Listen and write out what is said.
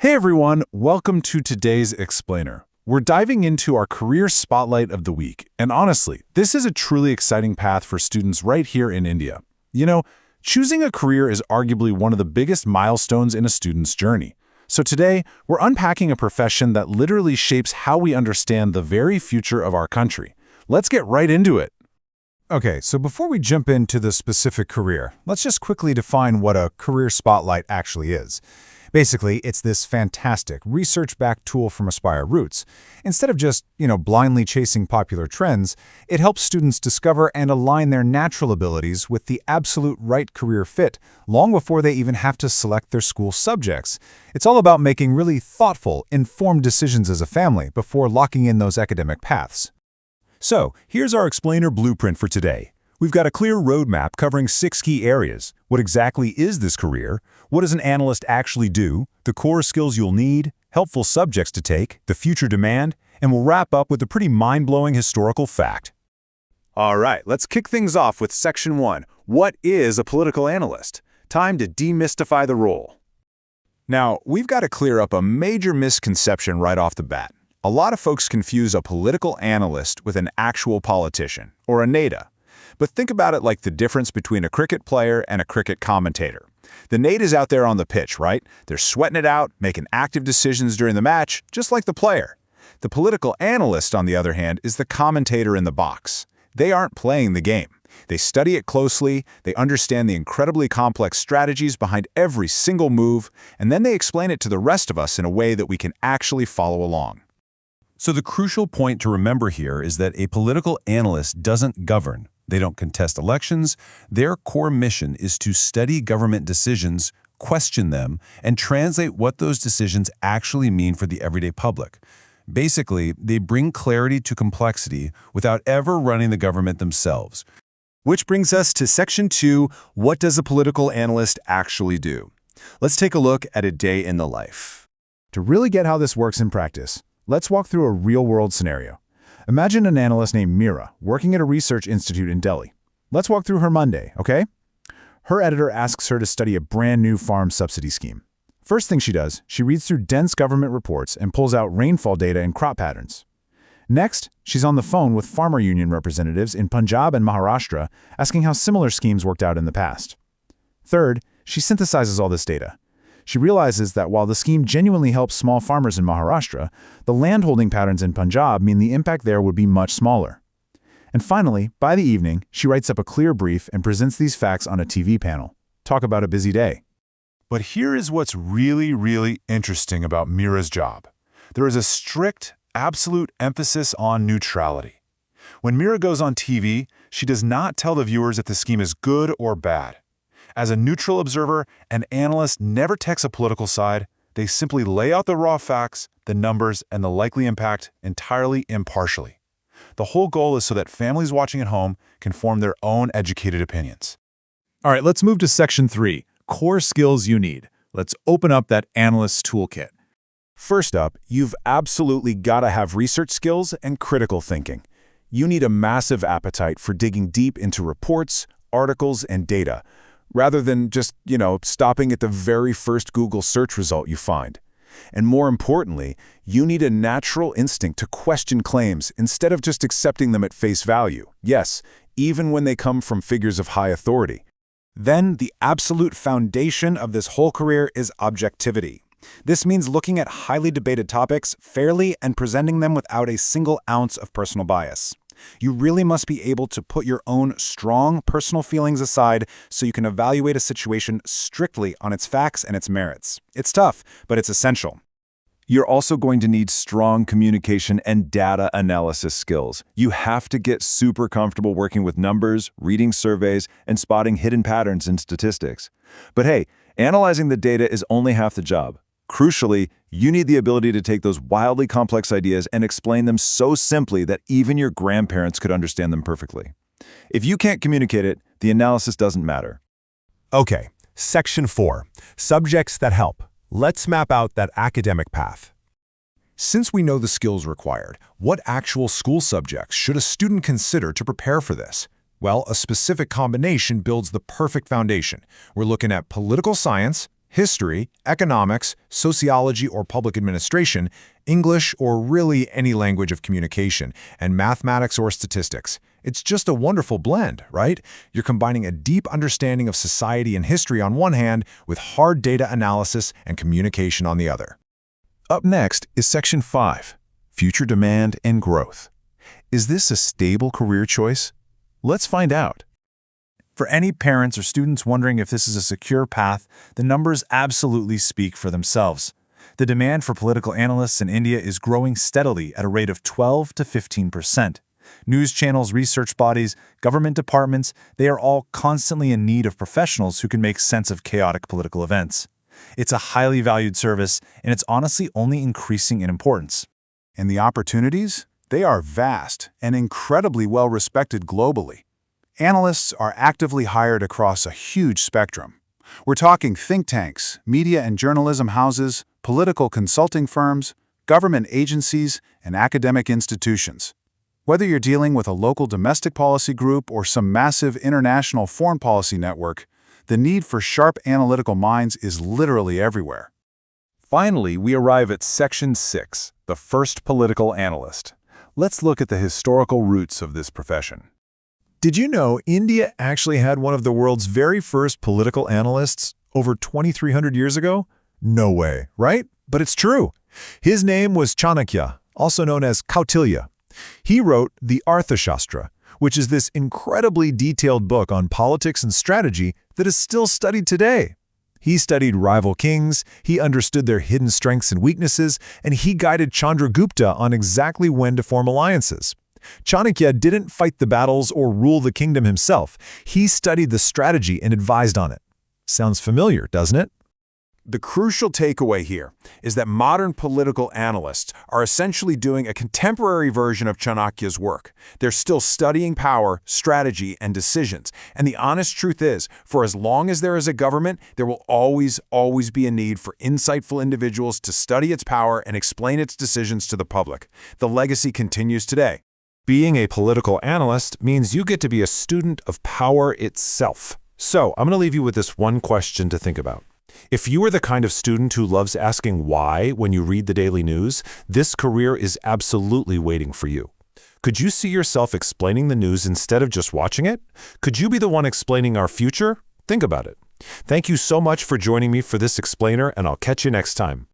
Hey everyone, welcome to today's Explainer. We're diving into our career spotlight of the week, and honestly, this is a truly exciting path for students right here in India. You know, choosing a career is arguably one of the biggest milestones in a student's journey. So today, we're unpacking a profession that literally shapes how we understand the very future of our country. Let's get right into it. Okay, so before we jump into the specific career, let's just quickly define what a career spotlight actually is. Basically, it's this fantastic, research-backed tool from Aspire Roots. Instead of just, blindly chasing popular trends, it helps students discover and align their natural abilities with the absolute right career fit, long before they even have to select their school subjects. It's all about making really thoughtful, informed decisions as a family before locking in those academic paths. So, here's our explainer blueprint for today. We've got a clear roadmap covering 6 key areas. What exactly is this career? What does an analyst actually do? The core skills you'll need, helpful subjects to take, the future demand, and we'll wrap up with a pretty mind-blowing historical fact. All right, let's kick things off with Section 1. What is a political analyst? Time to demystify the role. Now, we've got to clear up a major misconception right off the bat. A lot of folks confuse a political analyst with an actual politician, or a NADA. But think about it like the difference between a cricket player and a cricket commentator. The NADA is out there on the pitch, right? They're sweating it out, making active decisions during the match, just like the player. The political analyst, on the other hand, is the commentator in the box. They aren't playing the game. They study it closely, they understand the incredibly complex strategies behind every single move, and then they explain it to the rest of us in a way that we can actually follow along. So the crucial point to remember here is that a political analyst doesn't govern. They don't contest elections. Their core mission is to study government decisions, question them, and translate what those decisions actually mean for the everyday public. Basically, they bring clarity to complexity without ever running the government themselves. Which brings us to Section 2, what does a political analyst actually do? Let's take a look at a day in the life. To really get how this works in practice, let's walk through a real-world scenario. Imagine an analyst named Meera working at a research institute in Delhi. Let's walk through her Monday, okay? Her editor asks her to study a brand new farm subsidy scheme. First thing she does, she reads through dense government reports and pulls out rainfall data and crop patterns. Next, she's on the phone with farmer union representatives in Punjab and Maharashtra asking how similar schemes worked out in the past. Third, she synthesizes all this data. She realizes that while the scheme genuinely helps small farmers in Maharashtra, the landholding patterns in Punjab mean the impact there would be much smaller. And finally, by the evening, she writes up a clear brief and presents these facts on a TV panel. Talk about a busy day. But here is what's really interesting about Meera's job. There is a strict, absolute emphasis on neutrality. When Meera goes on TV, she does not tell the viewers if the scheme is good or bad. As a neutral observer, an analyst never takes a political side. They simply lay out the raw facts, the numbers, and the likely impact entirely impartially. The whole goal is so that families watching at home can form their own educated opinions. All right, let's move to Section 3, core skills you need. Let's open up that analyst's toolkit. First up, you've absolutely got to have research skills and critical thinking. You need a massive appetite for digging deep into reports, articles, and data, rather than just, stopping at the very first Google search result you find. And more importantly, you need a natural instinct to question claims instead of just accepting them at face value. Yes, even when they come from figures of high authority. Then, the absolute foundation of this whole career is objectivity. This means looking at highly debated topics fairly and presenting them without a single ounce of personal bias. You really must be able to put your own strong personal feelings aside so you can evaluate a situation strictly on its facts and its merits. It's tough, but it's essential. You're also going to need strong communication and data analysis skills. You have to get super comfortable working with numbers, reading surveys, and spotting hidden patterns in statistics. But hey, analyzing the data is only half the job. Crucially, you need the ability to take those wildly complex ideas and explain them so simply that even your grandparents could understand them perfectly. If you can't communicate it, the analysis doesn't matter. Okay, Section 4, subjects that help. Let's map out that academic path. Since we know the skills required, what actual school subjects should a student consider to prepare for this? Well, a specific combination builds the perfect foundation. We're looking at political science, history, economics, sociology or public administration, English or really any language of communication, and mathematics or statistics. It's just a wonderful blend, right? You're combining a deep understanding of society and history on one hand with hard data analysis and communication on the other. Up next is Section 5, Future Demand and Growth. Is this a stable career choice? Let's find out. For any parents or students wondering if this is a secure path, the numbers absolutely speak for themselves. The demand for political analysts in India is growing steadily at a rate of 12 to 15%. News channels, research bodies, government departments, they are all constantly in need of professionals who can make sense of chaotic political events. It's a highly valued service, and it's honestly only increasing in importance. And the opportunities? They are vast and incredibly well respected globally. Analysts are actively hired across a huge spectrum. We're talking think tanks, media and journalism houses, political consulting firms, government agencies, and academic institutions. Whether you're dealing with a local domestic policy group or some massive international foreign policy network, the need for sharp analytical minds is literally everywhere. Finally, we arrive at Section 6, the first political analyst. Let's look at the historical roots of this profession. Did you know India actually had one of the world's very first political analysts over 2,300 years ago? No way, right? But it's true. His name was Chanakya, also known as Kautilya. He wrote the Arthashastra, which is this incredibly detailed book on politics and strategy that is still studied today. He studied rival kings, he understood their hidden strengths and weaknesses, and he guided Chandragupta on exactly when to form alliances. Chanakya didn't fight the battles or rule the kingdom himself. He studied the strategy and advised on it. Sounds familiar, doesn't it? The crucial takeaway here is that modern political analysts are essentially doing a contemporary version of Chanakya's work. They're still studying power, strategy, and decisions. And the honest truth is, for as long as there is a government, there will always be a need for insightful individuals to study its power and explain its decisions to the public. The legacy continues today. Being a political analyst means you get to be a student of power itself. So, I'm going to leave you with this one question to think about. If you are the kind of student who loves asking why when you read the daily news, this career is absolutely waiting for you. Could you see yourself explaining the news instead of just watching it? Could you be the one explaining our future? Think about it. Thank you so much for joining me for this explainer, and I'll catch you next time.